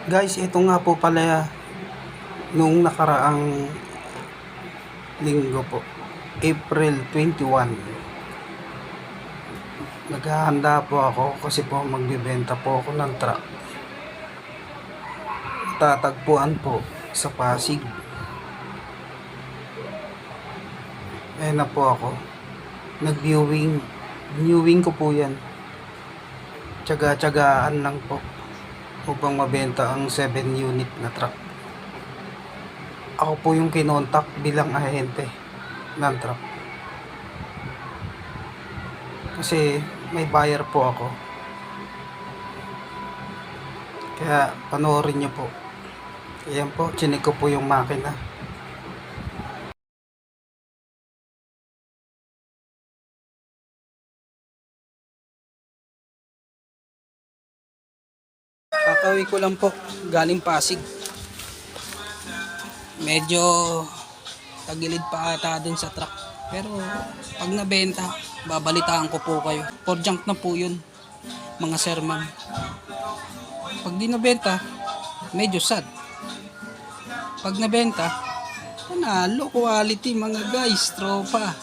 Guys, ito nga po pala noong nakaraang linggo po, April 21. Naghahanda po ako kasi po magbibenta po ako ng truck. Tatagpuan po sa Pasig. Ayan na po ako. Viewing ko po yan. Tsaga-tsagaan lang po upang mabenta ang 7 unit na truck. Ako po yung kinontak bilang ahente ng truck. Kasi may buyer po ako. Kaya panoorin nyo po. Ayan po, chinik ko po yung makina. Kakauwi ko lang po, galing Pasig. Medyo tagilid pa ata dun sa truck. Pero pag nabenta, babalitaan ko po kayo. For junk na po yun, mga serman. Pag di nabenta, medyo sad. Pag nabenta, panalo quality mga guys, tropa.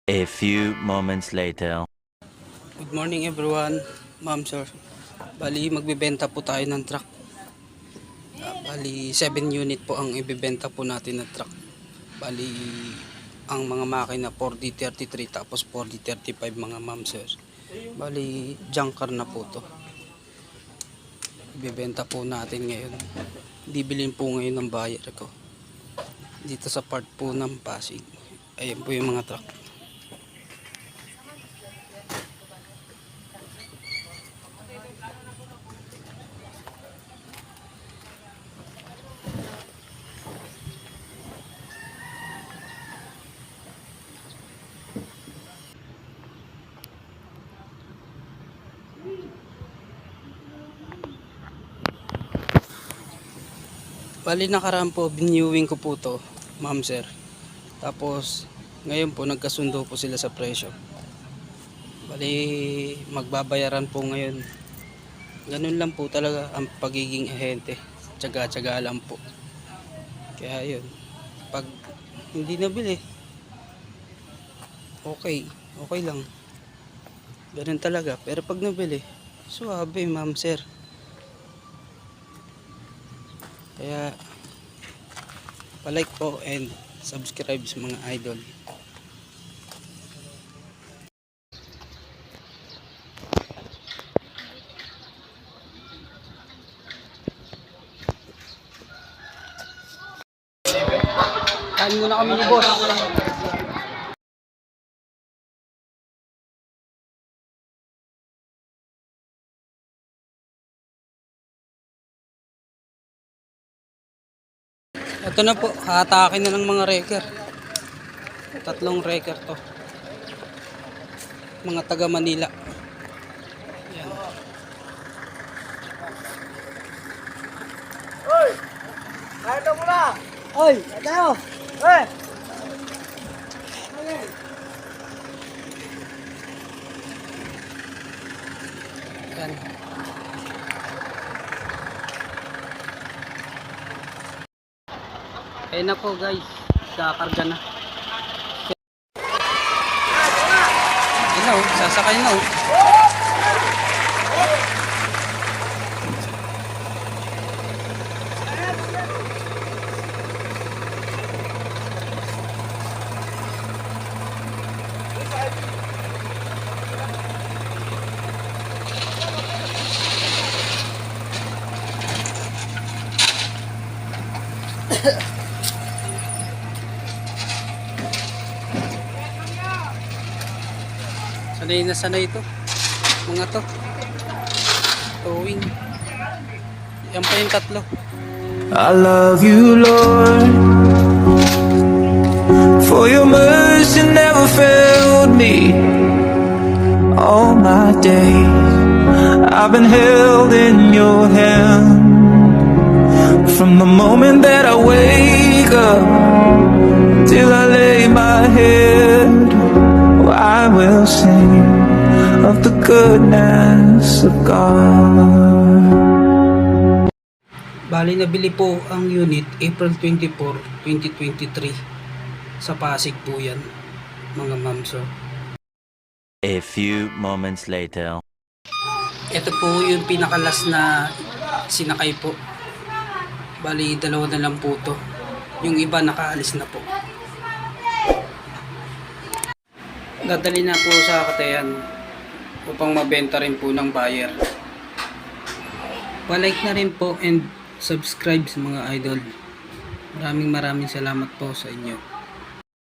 A few moments later. Good morning everyone, ma'am sir. Bali magbebenta po tayo ng truck. Bali 7 unit po ang ibebenta po natin ng truck. Bali ang mga makina 4D33 tapos 4D35 mga ma'am sir. Bali junker na po to. Ibebenta po natin ngayon. Bibilin po ngayon ng buyer ko. Dito sa part po ng Pasig. Ayan po yung mga truck. Bali nakaraan po, binewing ko po to, ma'am sir. Tapos, ngayon po, nagkasundo po sila sa presyo. Bali, magbabayaran po ngayon. Ganun lang po talaga ang pagiging ahente. Tsaga-tsaga lang po. Kaya yun, pag hindi nabili, okay lang. Ganun talaga. Pero pag nabili, suwabe ma'am sir. Kaya palike po and subscribe sa mga idol. Kain muna kami ni boss. Ito na po, haatakin na ng mga wrecker. 3 wrecker to. Mga taga Manila. Yan. Hoy! Kain na muna! Hoy! Kain tayo! Hoy! Yan. Ayun na po guys, kakarga na. Ayun na oh, sasakay na oh. Sanay na sanay ito. Mga to. Towing. Yan pa yung 3. I love you, Lord, for your mercy never failed me. All my days I've been held in your hand. From the moment that I wake up till I lay my head, I will sing of the goodness of God. Bali nabili po ang unit April 24, 2023. Sa Pasig po yan, mga ma'am. So, A few moments later. ito po yung pinakalas na sinakay po. Bali, dalawa na lang po to. Yung iba nakaalis na po. Dadali na po sa Katayan upang mabenta rin po ng buyer. Pa-like na rin po and subscribe sa mga idol. Maraming salamat po sa inyo.